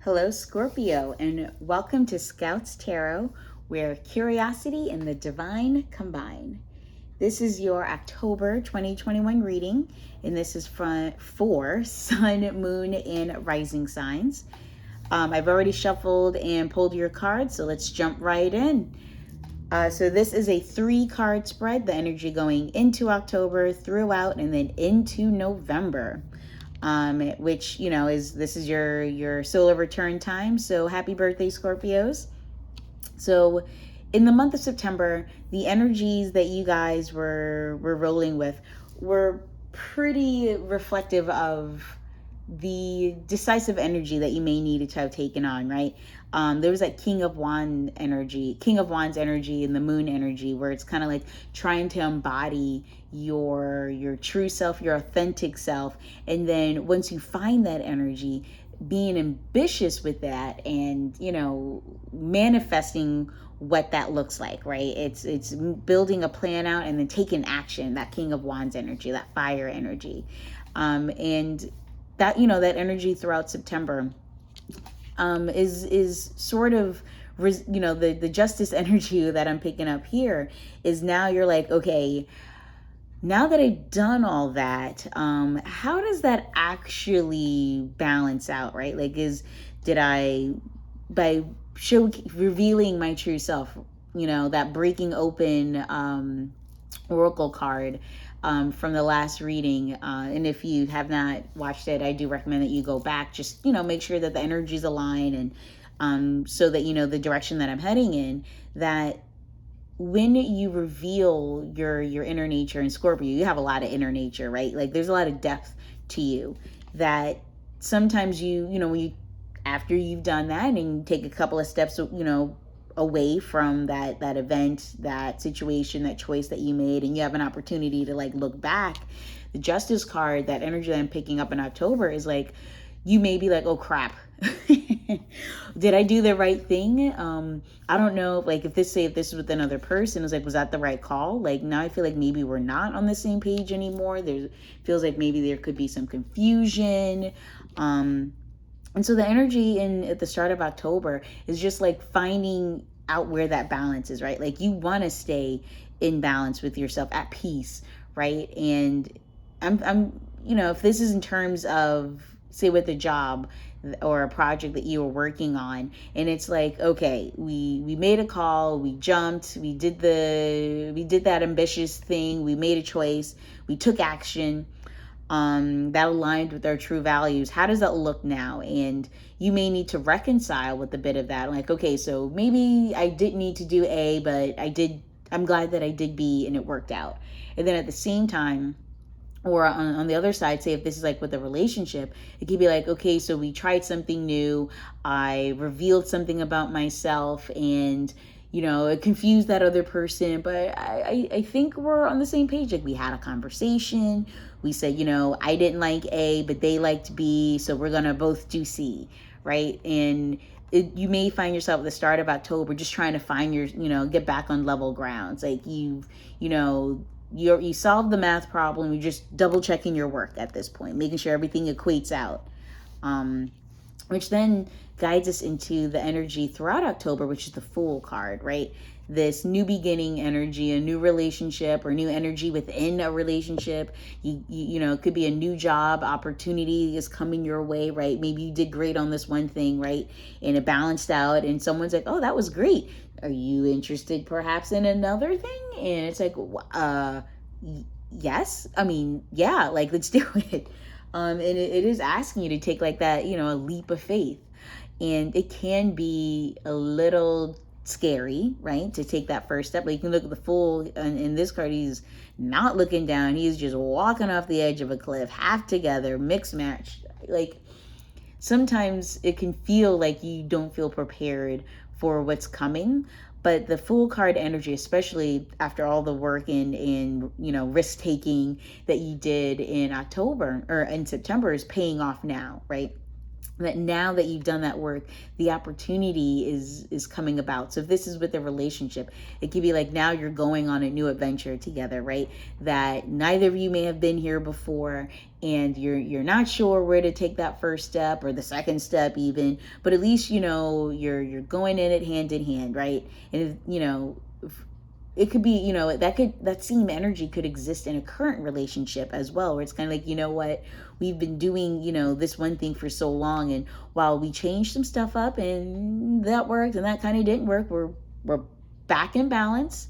Hello, Scorpio, and welcome to Scouts Tarot, where curiosity and the divine combine. This is your October 2021 reading, and this is for Sun, Moon, and Rising signs. I've already shuffled and pulled your cards, so let's jump right in. So this is a 3-card spread, the energy going into October, throughout, and then into November. Which this is your solar return time. So happy birthday, Scorpios. So in the month of September, the energies that you guys were rolling with were pretty reflective of the decisive energy that you may need to have taken on, right? There was that King of Wands energy and the Moon energy, where it's kind of like trying to embody your true self, your authentic self, and then once you find that energy, being ambitious with that, and manifesting what that looks like, right? It's building a plan out and then taking action. That King of Wands energy, that fire energy, and that that energy throughout September is sort of the justice energy that I'm picking up here is now you're like, okay, now that I've done all that, how does that actually balance out, right? Like, did I, by revealing my true self, that breaking open oracle card from the last reading, and if you have not watched it, I do recommend that you go back. Just make sure that the energies align, and so that the direction that I'm heading in. That when you reveal your inner nature in Scorpio, you have a lot of inner nature, right? Like there's a lot of depth to you that sometimes when you after you've done that and take a couple of steps away from that event, that situation, that choice that you made, and you have an opportunity to like look back, the Justice card, that energy that I'm picking up in October, is like you may be like, oh crap, did I do the right thing? I don't know, like if this is with another person, it's like, was that the right call? Like now I feel like maybe we're not on the same page anymore. Feels like maybe there could be some confusion. And so the energy at the start of October is just like finding out where that balance is, right? Like you want to stay in balance with yourself, at peace, right? And I'm if this is in terms of, say, with a job or a project that you were working on, and it's like, okay, we made a call, we jumped, we did that ambitious thing, we made a choice, we took action, that aligned with our true values. How does that look now? And you may need to reconcile with a bit of that. Like, okay, so maybe I didn't need to do A, but I'm glad that I did B and it worked out. And then at the same time, or on the other side, say if this is like with a relationship, it could be like, okay, so we tried something new, I revealed something about myself, and it confused that other person, but I think we're on the same page. Like we had a conversation, we said, I didn't like A, but they liked B, so we're gonna both do C, right? And you may find yourself at the start of October just trying to find get back on level grounds. Like you solved the math problem, you're just double checking your work at this point, making sure everything equates out, which then guides us into the energy throughout October, which is the Fool card, right? This new beginning energy, a new relationship, or new energy within a relationship. It could be a new job opportunity is coming your way, right? Maybe you did great on this one thing, right? And it balanced out, and someone's like, oh, that was great. Are you interested perhaps in another thing? And it's like, yes. I mean, yeah, like let's do it. And it is asking you to take like that, a leap of faith. And it can be a little scary, right, to take that first step. Like you can look at the Fool, and in this card, he's not looking down. He's just walking off the edge of a cliff, half together, mixed match. Like sometimes it can feel like you don't feel prepared for what's coming. But the Fool card energy, especially after all the work and risk taking that you did in October or in September, is paying off now, right? that now that you've done that work, the opportunity is coming about. So if this is with a relationship, it could be like now you're going on a new adventure together, right? That neither of you may have been here before, and you're not sure where to take that first step or the second step even, but at least you know you're going in it hand in hand, right? And if, you know, it could be, you know, that same energy could exist in a current relationship as well, where it's kind of like, you know what, we've been doing, you know, this one thing for so long, and while we changed some stuff up and that worked and that kind of didn't work, we're back in balance.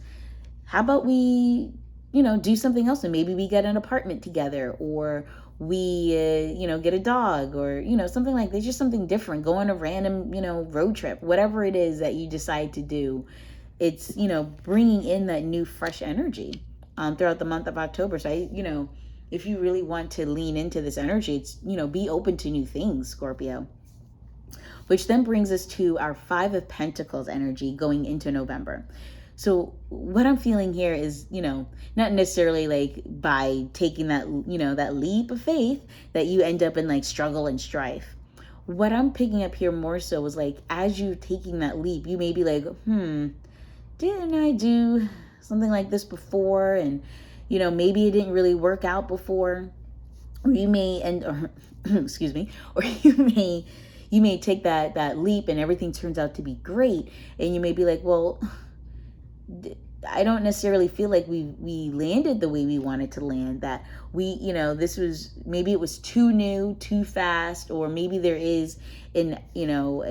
How about we, you know, do something else, and maybe we get an apartment together, or we you know, get a dog, or you know, something like this, just something different, go on a random, you know, road trip, whatever it is that you decide to do. It's, you know, bringing in that new fresh energy throughout the month of October. So you know, if you really want to lean into this energy, it's, you know, be open to new things, Scorpio. Which then brings us to our Five of Pentacles energy going into November. So what I'm feeling here is, you know, not necessarily like by taking that, you know, that leap of faith that you end up in like struggle and strife. What I'm picking up here more so is like, as you're taking that leap, you may be like, didn't I do something like this before? And, you know, maybe it didn't really work out before. Or you may excuse me, or you may take that leap and everything turns out to be great. And you may be like, well, I don't necessarily feel like we landed the way we wanted to land, that we, you know, this was, maybe it was too new, too fast, or maybe there is you know,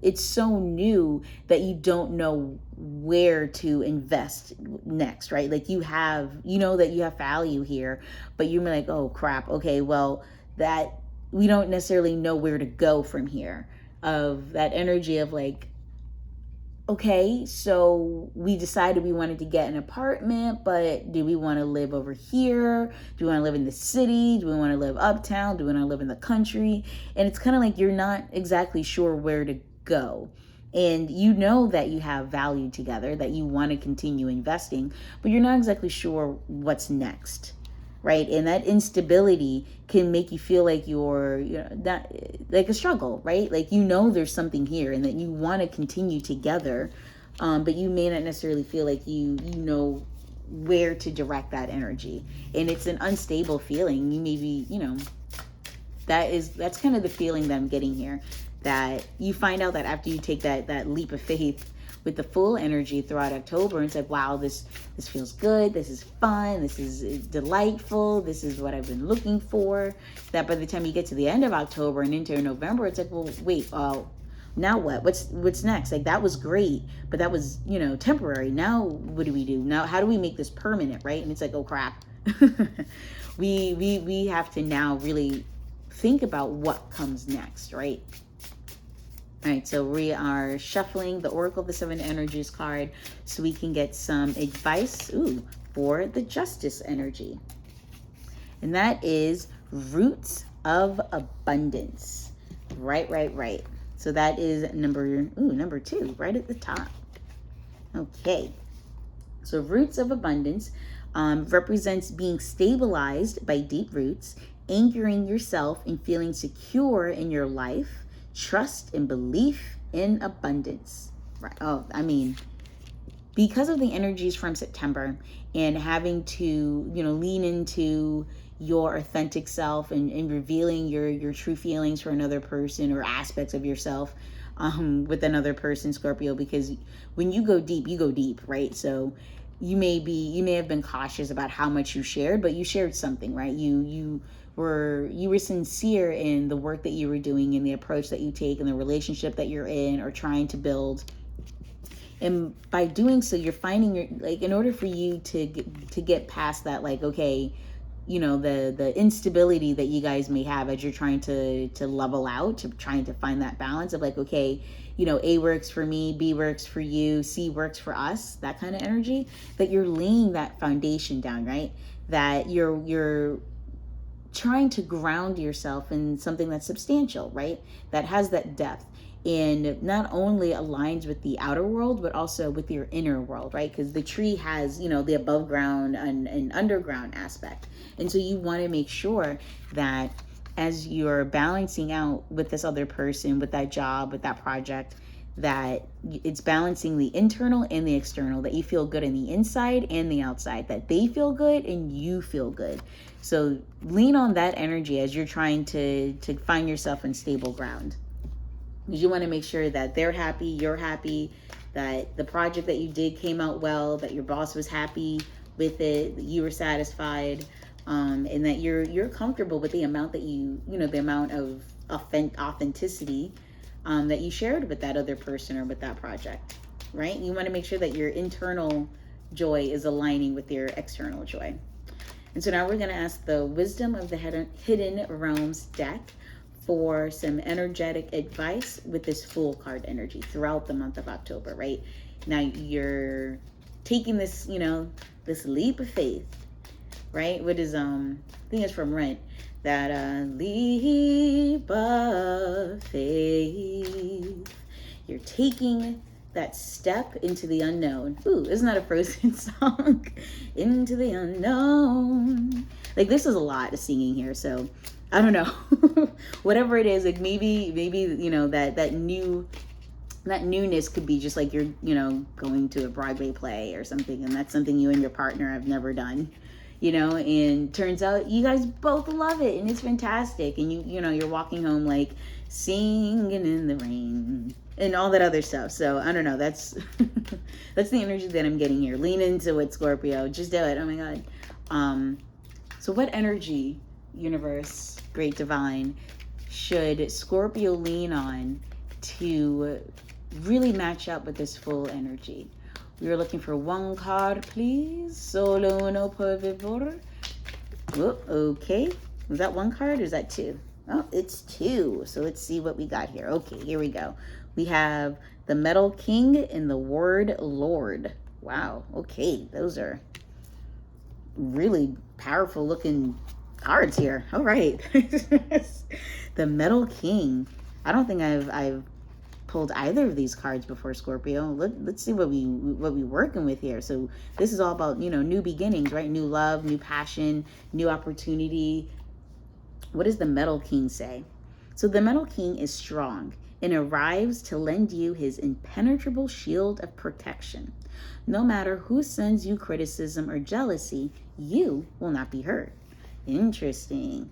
it's so new that you don't know where to invest next, right? Like you know that you have value here, but you're like, oh crap, okay, well, that we don't necessarily know where to go from here. Of that energy of like, okay, so we decided we wanted to get an apartment, but do we want to live over here? Do we want to live in the city? Do we want to live uptown? Do we want to live in the country? And it's kind of like you're not exactly sure where to go. And you know that you have value together, that you want to continue investing, but you're not exactly sure what's next, right? And that instability can make you feel like you're, you know, that like a struggle, right? Like, you know, there's something here and that you want to continue together, but you may not necessarily feel like you know where to direct that energy. And it's an unstable feeling. You may be, you know, that's kind of the feeling that I'm getting here, that you find out that after you take that leap of faith with the full energy throughout October, and it's like, wow, this feels good, this is fun, this is delightful, this is what I've been looking for, that by the time you get to the end of October and into November, it's like, well, wait, now what? What's next? Like, that was great, but that was, you know, temporary. Now what do we do? Now how do we make this permanent, right? And it's like, oh crap. we have to now really think about what comes next, right? All right, so we are shuffling the Oracle of the Seven Energies card so we can get some advice for the Justice energy. And that is Roots of Abundance. Right. So that is number 2, right at the top. Okay. So Roots of Abundance represents being stabilized by deep roots, anchoring yourself and feeling secure in your life, trust and belief in abundance. Right. Oh, I mean, because of the energies from September and having to, you know, lean into your authentic self and revealing your true feelings for another person or aspects of yourself with another person, Scorpio, because when you go deep, right? So you may have been cautious about how much you shared, but you shared something, right? You were sincere in the work that you were doing and the approach that you take and the relationship that you're in or trying to build. And by doing so, you're finding like, in order for you to get past that, like, okay, you know, the instability that you guys may have as you're trying to level out, to trying to find that balance of like, okay, you know, A works for me, B works for you, C works for us, that kind of energy, that you're laying that foundation down, right? That you're trying to ground yourself in something that's substantial, right? That has that depth and not only aligns with the outer world, but also with your inner world, right? Because the tree has, you know, the above ground and underground aspect. And so you want to make sure that as you're balancing out with this other person, with that job, with that project, that it's balancing the internal and the external, that you feel good in the inside and the outside, that they feel good and you feel good. So lean on that energy as you're trying to find yourself in stable ground. Because you want to make sure that they're happy, you're happy, that the project that you did came out well, that your boss was happy with it, that you were satisfied, and that you're comfortable with the amount that the amount of authenticity that you shared with that other person or with that project, right? You want to make sure that your internal joy is aligning with your external joy. And so now we're going to ask the Wisdom of the Hidden Realms deck for some energetic advice with this Fool card energy throughout the month of October, right? Now you're taking this, this leap of faith, right? What is, I think it's from Rent, that leap of faith. You're taking that step into the unknown. Ooh, isn't that a Frozen song? Into the unknown. Like, this is a lot of singing here, so I don't know. Whatever it is, like maybe that newness could be just like you're going to a Broadway play or something, and that's something you and your partner have never done, and turns out you guys both love it and it's fantastic, and you're walking home like singing in the rain and all that other stuff. So I don't know, that's that's the energy that I'm getting here. Lean into it, Scorpio. Just do it. Oh my God. So what energy, universe, great divine, should Scorpio lean on to really match up with this full energy? We were looking for one card, please. Solo uno por favor. Oh, okay. Was that one card or is that two? Oh, it's two. So let's see what we got here. Okay, here we go. We have the Metal King and the Word Lord. Wow. Okay, those are really powerful looking cards here. All right. The Metal King. I don't think I've pulled either of these cards before, Scorpio. Let's see what we working with here. So this is all about, new beginnings, right? New love, new passion, new opportunity. What does the Metal King say? So the Metal King is strong and arrives to lend you his impenetrable shield of protection. No matter who sends you criticism or jealousy, you will not be hurt. Interesting.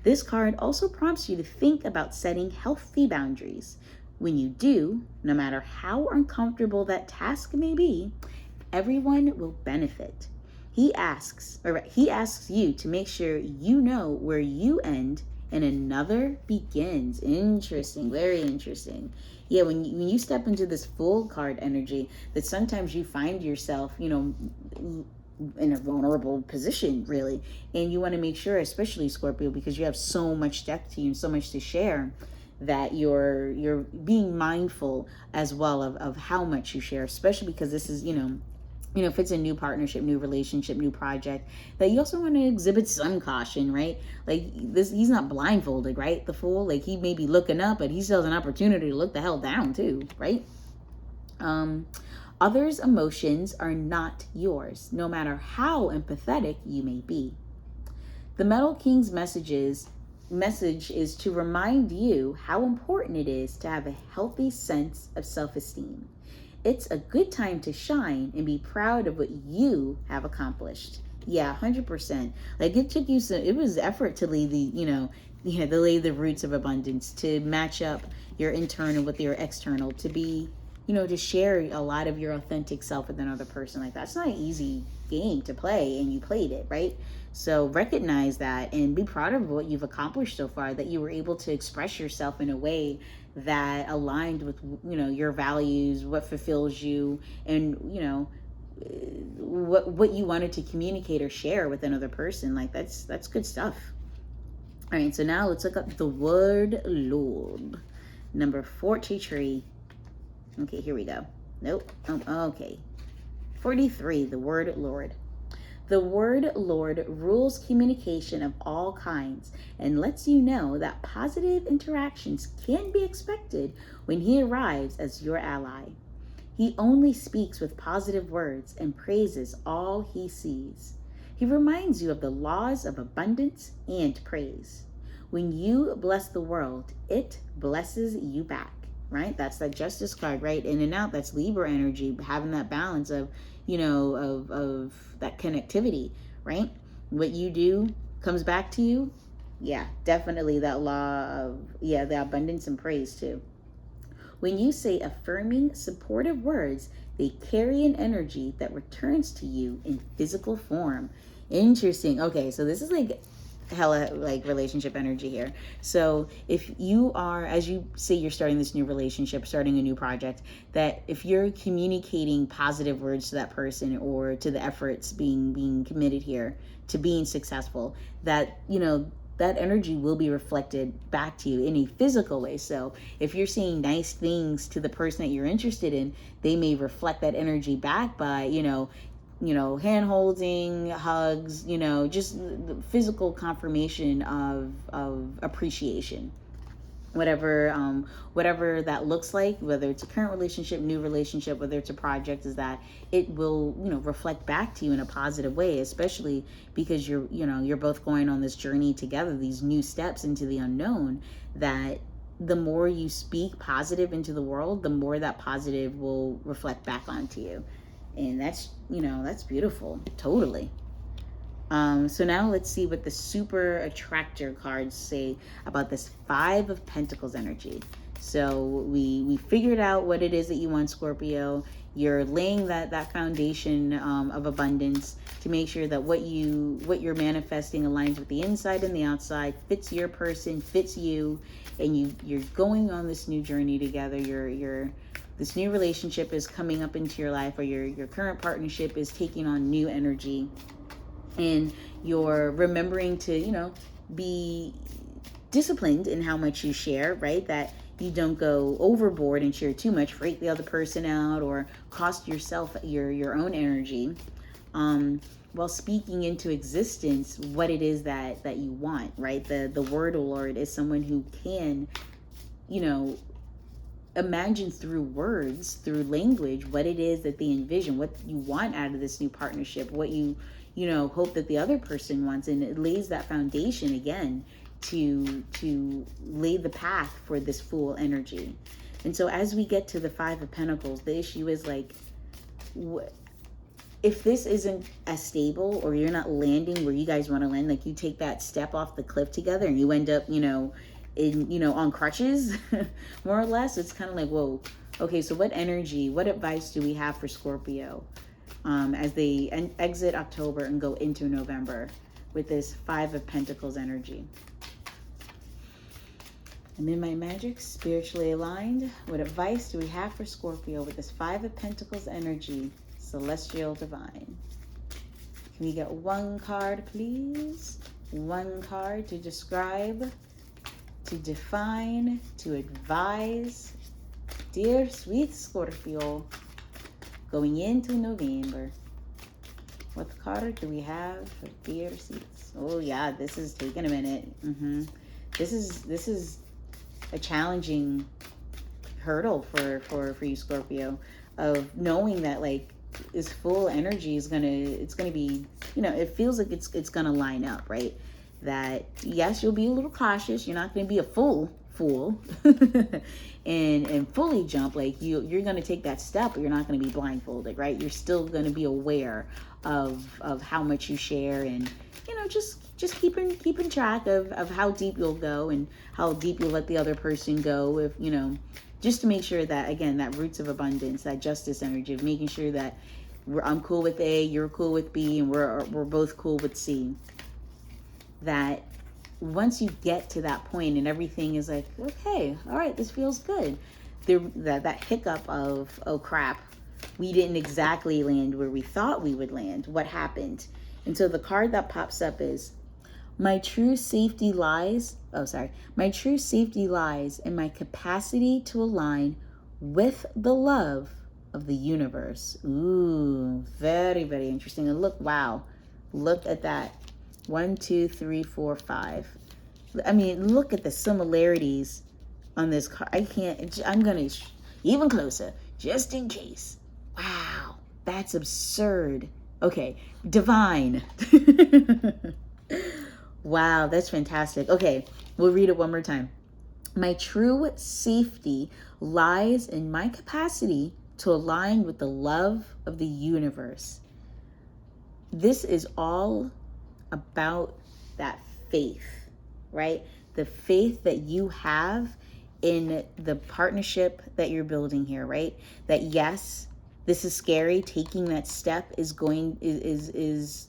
This card also prompts you to think about setting healthy boundaries. When you do, no matter how uncomfortable that task may be, everyone will benefit. He asks you to make sure you know where you end and another begins. Interesting, very interesting. Yeah, when you step into this Fool card energy, that sometimes you find yourself, in a vulnerable position, really, and you want to make sure, especially Scorpio, because you have so much depth to you and so much to share, that you're being mindful as well of how much you share, especially because this is, if it's a new partnership, new relationship, new project, that you also want to exhibit some caution, right? Like this, he's not blindfolded, right? The Fool, like he may be looking up, but he still has an opportunity to look the hell down too, right? Others' emotions are not yours, no matter how empathetic you may be. The Metal King's message is to remind you how important it is to have a healthy sense of self-esteem. It's a good time to shine and be proud of what you have accomplished. Yeah, 100%. Like it took you it was effort to lay the roots of abundance, to match up your internal with your external, to be, to share a lot of your authentic self with another person. Like that's not an easy game to play, and you played it, right? So recognize that and be proud of what you've accomplished so far, that you were able to express yourself in a way that aligned with, your values, what fulfills you, and, what you wanted to communicate or share with another person. Like that's good stuff. All right, so now let's look up the word Lord. Number 43. Okay, here we go. Nope. Oh, okay. 43, the word Lord. The word Lord rules communication of all kinds and lets you know that positive interactions can be expected when he arrives as your ally. He only speaks with positive words and praises all he sees. He reminds you of the laws of abundance and praise. When you bless the world, it blesses you back, right? That's that justice card, right? In and out, that's Libra energy, having that balance of, of that connectivity, right? What you do comes back to you. Yeah, definitely that law of, the abundance and praise too. When you say affirming, supportive words, they carry an energy that returns to you in physical form. Interesting. Okay, so this is like hella like relationship energy here. So if you are, as you say, you're starting this new relationship, starting a new project, that if you're communicating positive words to that person or to the efforts being committed here to being successful, that that energy will be reflected back to you in a physical way. So if you're saying nice things to the person that you're interested in, they may reflect that energy back by hand holding, hugs, just the physical confirmation of appreciation. Whatever that looks like, whether it's a current relationship, new relationship, whether it's a project, is that it will reflect back to you in a positive way, especially because you're both going on this journey together, these new steps into the unknown, that the more you speak positive into the world, the more that positive will reflect back onto you. And that's beautiful. Totally. So now let's see what the super attractor cards say about this Five of Pentacles energy. So we figured out what it is that you want, Scorpio. You're laying that foundation of abundance to make sure that what you're manifesting aligns with the inside and the outside, fits your person, fits you, and you're going on this new journey together. This new relationship is coming up into your life, or your current partnership is taking on new energy. And you're remembering to, be disciplined in how much you share, right? That you don't go overboard and share too much, freak the other person out, or cost yourself your own energy, while speaking into existence what it is that you want, right? The word lord is someone who can, imagine through words, through language, what it is that they envision, what you want out of this new partnership, what you hope that the other person wants. And it lays that foundation again to lay the path for this Fool energy. And so as we get to the Five of Pentacles, the issue is like, if this isn't as stable, or you're not landing where you guys want to land, like you take that step off the cliff together and you end up, on crutches, more or less, it's kind of like, whoa, okay, so what advice do we have for Scorpio as they exit October and go into November with this Five of Pentacles energy? I'm in my magic, spiritually aligned. What advice do we have for Scorpio with this Five of Pentacles energy, celestial divine? Can we get one card, please? One card to describe, to define, to advise. Dear sweet Scorpio, going into November, what card do we have for dear seats? Oh yeah, this is taking a minute. This is a challenging hurdle for you, Scorpio, of knowing that like this full energy is gonna be, it feels like it's gonna line up, right? That yes, you'll be a little cautious. You're not gonna be a fool and fully jump. Like you're gonna take that step, but you're not gonna be blindfolded, right? You're still gonna be aware of how much you share, and just keeping track of how deep you'll go and how deep you'll let the other person go, if just to make sure that, again, that roots of abundance, that justice energy of making sure that I'm cool with A, you're cool with B, and we're both cool with C. That once you get to that point and everything is like, okay, all right, this feels good, that hiccup of, oh crap, we didn't exactly land where we thought we would land. What happened? And so the card that pops up is, my true safety lies in my capacity to align with the love of the universe. Ooh, very, very interesting. And look at that. 1, 2, 3, 4, 5. I mean, look at the similarities on this card. I'm gonna even closer just in case. Wow, that's absurd. Okay, divine. Wow, that's fantastic. Okay, we'll read it one more time. My true safety lies in my capacity to align with the love of the universe. This is all about that faith, right? The faith that you have in the partnership that you're building here, right? That yes, this is scary. Taking that step is going is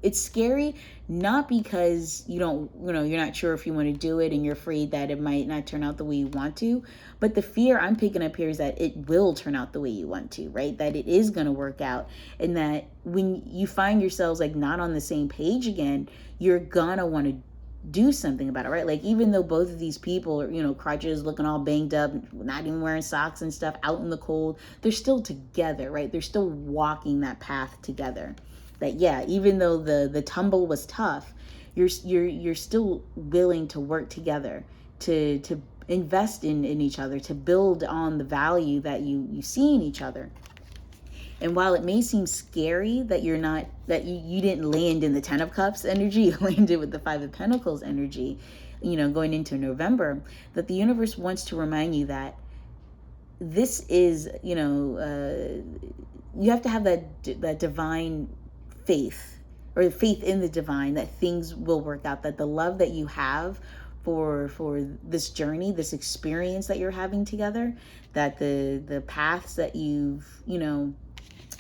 it's scary, not because you don't, you're not sure if you want to do it and you're afraid that it might not turn out the way you want to, but the fear I'm picking up here is that it will turn out the way you want to, right? That it is going to work out, and that when you find yourselves like not on the same page again, you're gonna want to do something about it, right? Like, even though both of these people are, crutches, looking all banged up, not even wearing socks and stuff, out in the cold, they're still together, right? They're still walking that path together. That yeah, even though the tumble was tough, you're still willing to work together, to invest in each other, to build on the value that you see in each other. And while it may seem scary that you didn't land in the 10 of Cups energy, you landed with the 5 of Pentacles energy, going into November, that the universe wants to remind you that this is, you have to have that divine faith, or faith in the divine, that things will work out, that the love that you have for this journey, this experience that you're having together, that the paths that you've,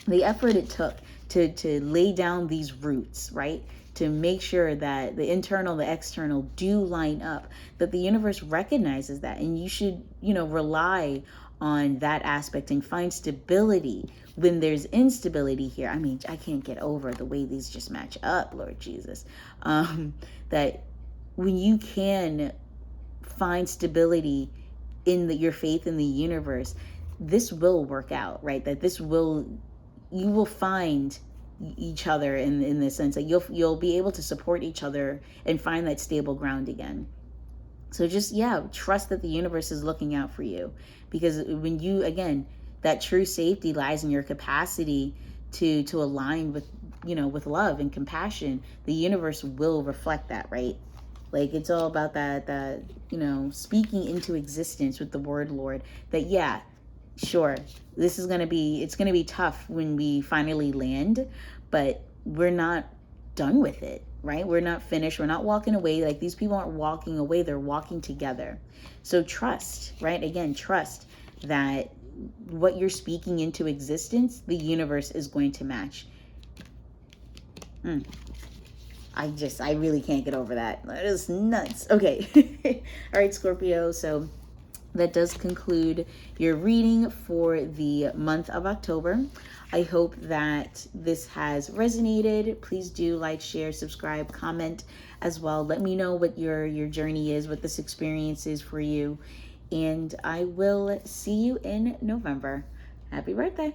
the effort it took to lay down these roots, right? To make sure that the internal, the external do line up, that the universe recognizes that. And you should, rely on that aspect and find stability when there's instability here. I mean, I can't get over the way these just match up, Lord Jesus. That when you can find stability in your faith in the universe, this will work out, right? That you will find each other in the sense that you'll be able to support each other and find that stable ground again. So just, trust that the universe is looking out for you, because when you, again, that true safety lies in your capacity to align with, with love and compassion. The universe will reflect that, right? Like, it's all about that speaking into existence with the word Lord, that sure, it's going to be tough when we finally land, but we're not done with it, right? We're not finished. We're not walking away. Like, these people aren't walking away. They're walking together. So trust, right? Again, trust that what you're speaking into existence, the universe is going to match. I really can't get over that. That is nuts. Okay. All right, Scorpio. So that does conclude your reading for the month of October. I hope that this has resonated. Please do like, share, subscribe, comment as well. Let me know what your journey is, what this experience is for you. And I will see you in November. Happy birthday.